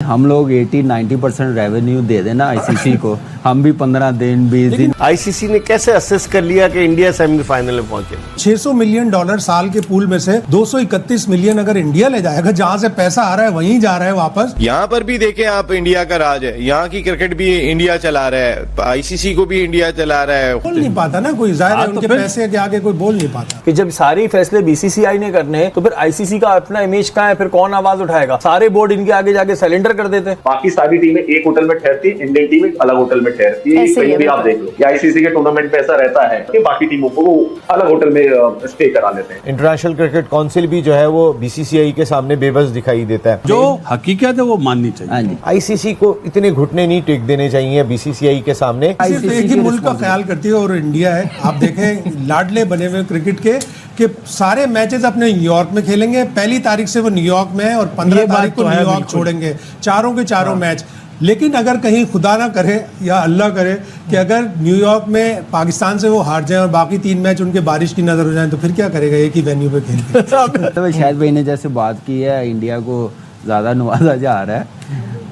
हम लोग 80-90% रेवेन्यू दे देना आईसीसी को, हम भी 15 दिन 20 दिन। आईसीसी ने कैसे असेस कर लिया कि इंडिया सेमीफाइनल में पहुंचे? $600 मिलियन साल के पूल में से 231 मिलियन अगर इंडिया ले जाएगा, जहां से पैसा आ रहा है वहीं जा रहा है वापस। यहाँ पर भी देखें आप, इंडिया का राज है, यहाँ की क्रिकेट भी इंडिया चला रहा है, आईसीसी को भी इंडिया चला रहा है। बोल नहीं पाता ना कोई, जाहिर है उनके पैसे के आगे कोई बोल नहीं पाता। कि जब सारे फैसले बीसीसीआई ने करने हैं तो फिर आईसीसी का अपना इमेज कहाँ है, फिर कौन आवाज उठाएगा? सारे बोर्ड इनके आगे जाके सरेंडर कर देते हैं। बाकी सारी टीमें एक होटल में ठहरती, इंडियन टीम एक अलग होटल में ठहरती है। कहीं भी आप देख लो, आईसीसी के टूर्नामेंट में ऐसा रहता है कि बाकी टीमों को अलग होटल में स्टे करा लेते हैं। इंटरनेशनल क्रिकेट काउंसिल भी जो है वो बीसीसीआई के सामने बेबस दिखाई देता है। जो हकीकत है वो माननी चाहिए। आईसीसी को इतने घुटने नहीं टेक देने चाहिए बीसीसीआई के सामने। सिर्फ एक ही मुल्क का ख्याल करती है और इंडिया है। आप देखें लाडले बने हुए क्रिकेट के कि सारे मैचेस अपने न्यूयॉर्क में खेलेंगे। 1 तारीख से वो न्यूयॉर्क में है और 15 तारीख को न्यूयॉर्क छोड़ेंगे, चारों के चारों मैच। लेकिन अगर कहीं खुदा ना करे या अल्लाह करे कि अगर न्यूयॉर्क में पाकिस्तान से वो हार जाए और बाकी 3 मैच उनके बारिश की नजर हो जाए, तो फिर क्या करेगा एक ही वेन्यू पे खेल के? तो शायद भाई ने जैसे बात की है, इंडिया को ज़्यादा नवाजा जा रहा है,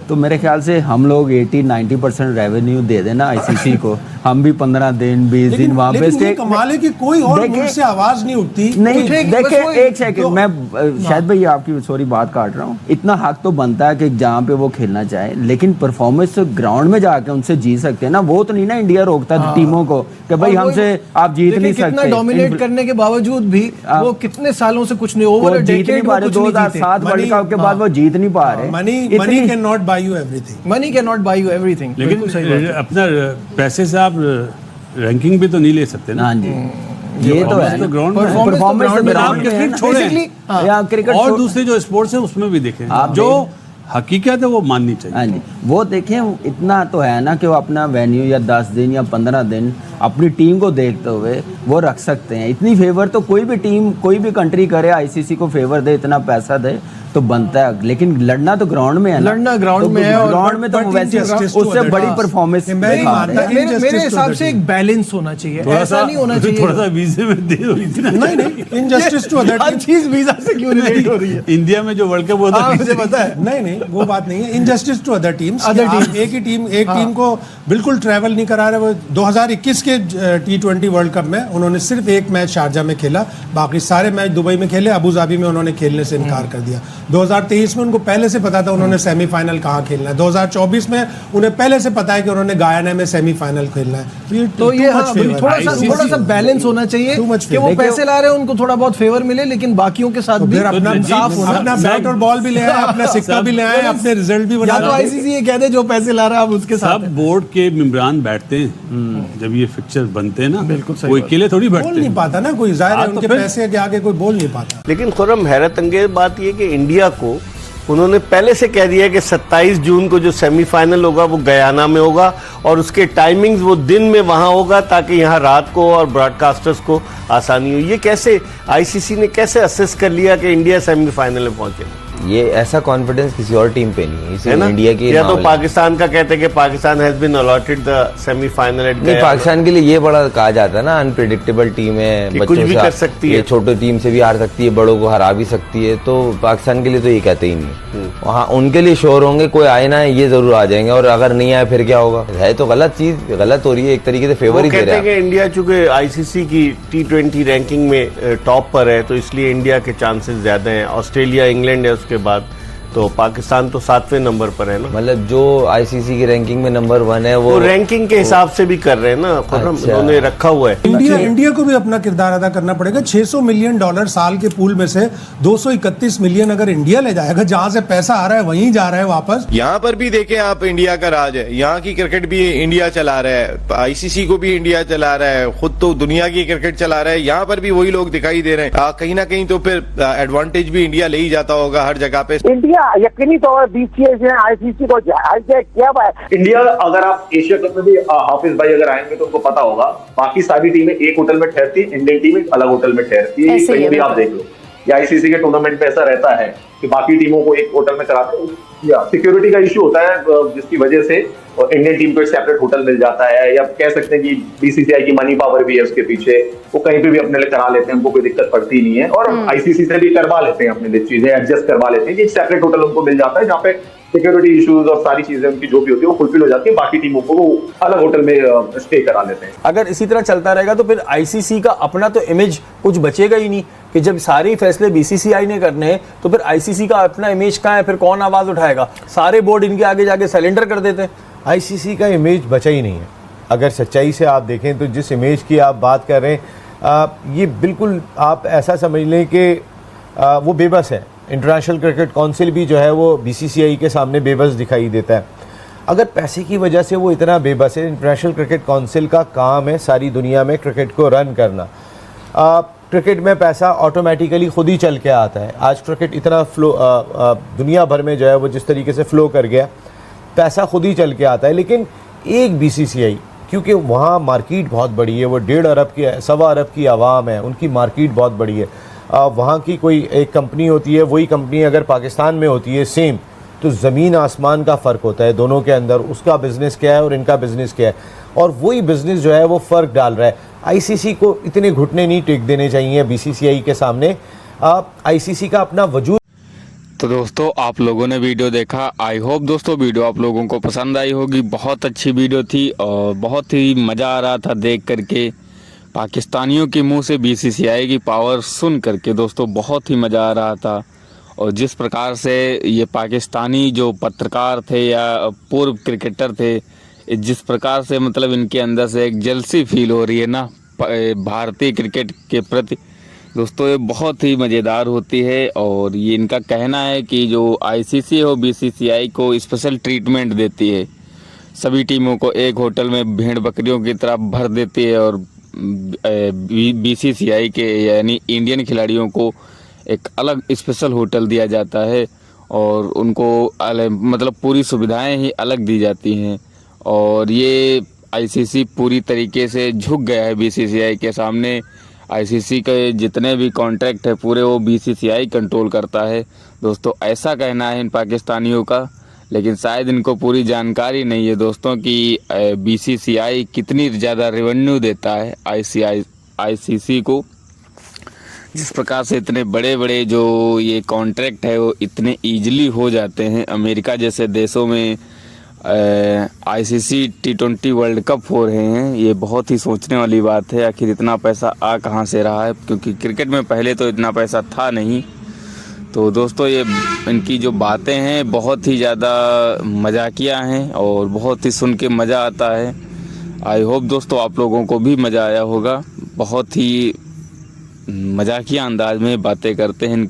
तो मेरे ख्याल से हम लोग 80-90% रेवेन्यू दे देना आईसीसी को, हम भी 15 दिन 20 दिन वहाँ पे स्टे। कमाल है कि कोई और मुल्क से आवाज नहीं उठती। नहीं देखे, एक सेकंड, मैं शायद भाई आपकी सॉरी बात काट रहा हूँ। इतना हक तो बनता है कि जहाँ पे वो खेलना चाहे, लेकिन परफॉर्मेंस तो ग्राउंड में जाके उनसे जीत सकते हैं ना। वो तो नहीं ना इंडिया रोकता टीमों को कि भाई हमसे आप जीत नहीं सकते। कितना डोमिनेट करने के बावजूद भी वो कितने सालों से कुछ नहीं, ओवर जीत नहीं पा रहे। 2007 वर्ल्ड कप के बाद वो जीत नहीं पा रहे। Money can not buy you everything. Money can not buy you everything. लेकिन अपना पैसे से आप रैंकिंग भी तो नहीं ले सकते ना। हाँ जी, ये तो है। तो ग्राउंड परफॉर्मेंस तो ग्राउंड में क्रिकेट छोड़ें या क्रिकेट और दूसरे जो स्पोर्ट्स है उसमें भी देखें, जो हकीकत है वो माननी चाहिए। हाँ जी, वो देखें, इतना तो है ना कि वो अपना वेन्यू या 10 दिन या 15 दिन अपनी टीम को देखते हुए वो रख सकते हैं। इतनी फेवर तो कोई भी टीम, कोई भी कंट्री करे, आईसीसी को फेवर दे, इतना पैसा दे तो बनता है। लेकिन लड़ना तो ग्राउंड में है ना, लड़ना ग्राउंड में है। ग्राउंड में तो वैसे उससे बड़ी परफॉर्मेंस मेरे हिसाब से एक बैलेंस होना चाहिए, ऐसा नहीं होना चाहिए थोड़ा सा वीजे में दे दो इतना। नहीं, इनजस्टिस टू अदर हर चीज वीजा से क्यों रिलेट हो रही है? इंडिया में जो वर्ल्ड कप होता है मुझे पता है। नहीं वो बात नहीं है। Injustice to other teams. एक ही टीम, एक टीम को बिल्कुल ट्रैवल नहीं करा रहे। वो 2021 के T20 वर्ल्ड कप में उन्होंने सिर्फ एक मैच शारजा में खेला, बाकी सारे मैच दुबई में खेले। अबू धाबी में उन्होंने खेलने से इनकार कर दिया। 2023 में उनको पहले से पता था उन्होंने सेमीफाइनल कहाँ खेलना है। 2024 में उन्हें पहले से पता है कि उन्होंने गायना में सेमीफाइनल खेलना है। तो ये थोड़ा सा बैलेंस होना चाहिए कि वो पैसे ला रहे हैं, उनको थोड़ा बहुत फेवर मिले, लेकिन बाकियों के साथ भी अपना बैट और बॉल भी ले आए, अपना सिक्का भी ले आए, अपने रिजल्ट भी बना। तो आईसीसी ये कह दे जो पैसे ला रहा है आप उसके साथ। सब बोर्ड के मेंबरान बैठते हैं जब ये फिक्चर बनते हैं ना, बिल्कुल कोई अकेले थोड़ी बैठते हैं। बोल नहीं पाता ना कोई, जाहिर है उनके पैसे के आगे कोई बोल नहीं पाता। लेकिन खुर्रम, हैरत अंगेज बात यह कि इंडिया को उन्होंने पहले से कह दिया कि 27 जून को जो सेमीफाइनल होगा वो गयाना में होगा और उसके टाइमिंग्स वो दिन में वहां होगा ताकि यहाँ रात को और ब्रॉडकास्टर्स को आसानी हो। ये कैसे आईसीसी ने कैसे असेस कर लिया कि इंडिया सेमीफाइनल में पहुंचे? ये ऐसा कॉन्फिडेंस किसी और टीम पे नहीं है, इसे इंडिया की। या तो पाकिस्तान का कहते हैं कि Pakistan has been allotted the semifinal at नहीं, पाकिस्तान के लिए ये बड़ा कहा जाता है ना, अनप्रेडिक्टेबल टीम है, कुछ भी कर सकती है, छोटी टीम से भी हार सकती है, बड़ों को हरा भी सकती है। तो पाकिस्तान के लिए तो ये कहते ही नहीं। वहाँ उनके लिए श्योर होंगे कोई आए ना ये जरूर आ जाएंगे, और अगर नहीं आए फिर क्या होगा? है तो गलत चीज, गलत हो रही है, एक तरीके से फेवर ही दे रहा है। इंडिया चूंकि आईसीसी की T20 रैंकिंग में टॉप पर है तो इसलिए इंडिया के चांसेस ज्यादा हैं। ऑस्ट्रेलिया, इंग्लैंड है उसके बाद, तो पाकिस्तान तो 7वें नंबर पर है ना। मतलब जो आईसीसी की रैंकिंग में नंबर 1 है वो रैंकिंग के हिसाब से भी कर रहे हैं ना, उन्होंने रखा हुआ है। इंडिया को भी अपना किरदार अदा करना पड़ेगा। $600 मिलियन साल के पूल में से 231 मिलियन अगर इंडिया ले जाएगा, जहां से पैसा आ रहा है वहीं जा रहा है वापस। यहाँ पर भी देखें आप, इंडिया का राज है, यहाँ की क्रिकेट भी इंडिया चला रहा है, आईसीसी को भी इंडिया चला रहा है, खुद तो दुनिया की क्रिकेट चला रहा है। यहाँ पर भी वही लोग दिखाई दे रहे हैं। कहीं ना कहीं तो फिर एडवांटेज भी इंडिया ले ही जाता होगा हर जगह पे। इंडिया यकीनी तौर पर बीसीसीआई ने आईसीसी को हाईजैक किया हुआ है। इंडिया, अगर आप एशिया कप में भी हाफिज भाई अगर आएंगे तो उनको पता होगा, बाकी सारी टीमें एक होटल में ठहरती, इंडियन टीम एक अलग होटल में ठहरती है। कहीं भी आप देख लो, या आईसीसी के टूर्नामेंट में ऐसा रहता है कि बाकी टीमों को एक होटल में कराते हैं, या सिक्योरिटी का इश्यू होता है जिसकी वजह से इंडियन टीम को एक सेपरेट होटल मिल जाता है, या कह सकते हैं कि बीसीसीआई की मनी पावर भी है उसके पीछे, वो कहीं पे भी अपने लिए करा लेते हैं, उनको कोई दिक्कत पड़ती नहीं है। और आईसीसी से भी करवा लेते हैं अपने लिए चीजें, एडजस्ट करवा लेते हैं कि एक सेपरेट होटल उनको मिल जाता है जहाँ पे सिक्योरिटी इश्यूज और सारी चीजें उनकी जो भी होती है वो फुलफिल हो जाती है, बाकी टीमों को वो अलग होटल में स्टे करा लेते हैं। अगर इसी तरह चलता रहेगा तो फिर आईसीसी का अपना तो इमेज कुछ बचेगा ही नहीं, कि जब सारे फैसले बीसीसीआई ने करने हैं तो फिर आईसीसी का अपना इमेज कहाँ है, फिर कौन आवाज उठाएगा? सारे बोर्ड इनके आगे जाके सरेंडर कर देते हैं। आईसीसी का इमेज बचा ही नहीं है। अगर सच्चाई से आप देखें तो जिस इमेज की आप बात कर रहे हैं, ये बिल्कुल आप ऐसा समझ लें कि वो बेबस है। इंटरनेशनल क्रिकेट काउंसिल भी जो है वो बीसीसीआई के सामने बेबस दिखाई देता है। अगर पैसे की वजह से वो इतना बेबस है, इंटरनेशनल क्रिकेट काउंसिल का काम है सारी दुनिया में क्रिकेट को रन करना। क्रिकेट में पैसा ऑटोमेटिकली खुद ही चल के आता है। आज क्रिकेट इतना फ्लो दुनिया भर में जो है वो जिस तरीके से फ़्लो कर गया, पैसा खुद ही चल के आता है। लेकिन एक बीसीसीआई, क्योंकि वहाँ मार्केट बहुत बड़ी है, वो 1.5 अरब की 1.25 अरब की आवाम है, उनकी मार्केट बहुत बड़ी है। वहाँ की कोई एक कंपनी होती है, वही कंपनी अगर पाकिस्तान में होती है सेम, तो ज़मीन आसमान का फ़र्क होता है दोनों के अंदर। उसका बिज़नेस क्या है और इनका बिज़नेस क्या है, और वही बिज़नेस जो है वो फ़र्क डाल रहा है। आईसीसी को इतने घुटने नहीं टेक देने चाहिए बीसीसीआई के सामने। आईसीसी का अपना वजूद। तो दोस्तों आप लोगों ने वीडियो देखा, आई होप दोस्तों वीडियो आप लोगों को पसंद आई होगी। बहुत अच्छी वीडियो थी और बहुत ही मज़ा आ रहा था देख करके। पाकिस्तानियों के मुंह से बीसीसीआई की पावर सुन करके दोस्तों बहुत ही मज़ा आ रहा था। और जिस प्रकार से ये पाकिस्तानी जो पत्रकार थे या पूर्व क्रिकेटर थे, जिस प्रकार से मतलब इनके अंदर से एक जेलसी फील हो रही है ना भारतीय क्रिकेट के प्रति दोस्तों, ये बहुत ही मज़ेदार होती है। और ये इनका कहना है कि जो आईसीसी हो बीसीसीआई को स्पेशल ट्रीटमेंट देती है, सभी टीमों को एक होटल में भेड़ बकरियों की तरह भर देती है और बीसीसीआई के यानी इंडियन खिलाड़ियों को एक अलग स्पेशल होटल दिया जाता है और उनको मतलब पूरी सुविधाएं ही अलग दी जाती हैं। और ये आईसीसी पूरी तरीके से झुक गया है बीसीसीआई के सामने। आईसीसी के जितने भी कॉन्ट्रैक्ट है पूरे वो बीसीसीआई कंट्रोल करता है दोस्तों, ऐसा कहना है इन पाकिस्तानियों का। लेकिन शायद इनको पूरी जानकारी नहीं है दोस्तों कि बीसीसीआई कितनी ज़्यादा रेवेन्यू देता है आईसीसी को। जिस प्रकार से इतने बड़े बड़े जो ये कॉन्ट्रैक्ट है वो इतने ईजिली हो जाते हैं। अमेरिका जैसे देशों में आईसीसी T20 वर्ल्ड कप हो रहे हैं, ये बहुत ही सोचने वाली बात है। आखिर इतना पैसा आ कहाँ से रहा है, क्योंकि क्रिकेट में पहले तो इतना पैसा था नहीं। तो दोस्तों ये इनकी जो बातें हैं बहुत ही ज़्यादा मजाकिया हैं और बहुत ही सुन के मज़ा आता है। आई होप दोस्तों आप लोगों को भी मज़ा आया होगा। बहुत ही मजाकिया अंदाज में बातें करते हैं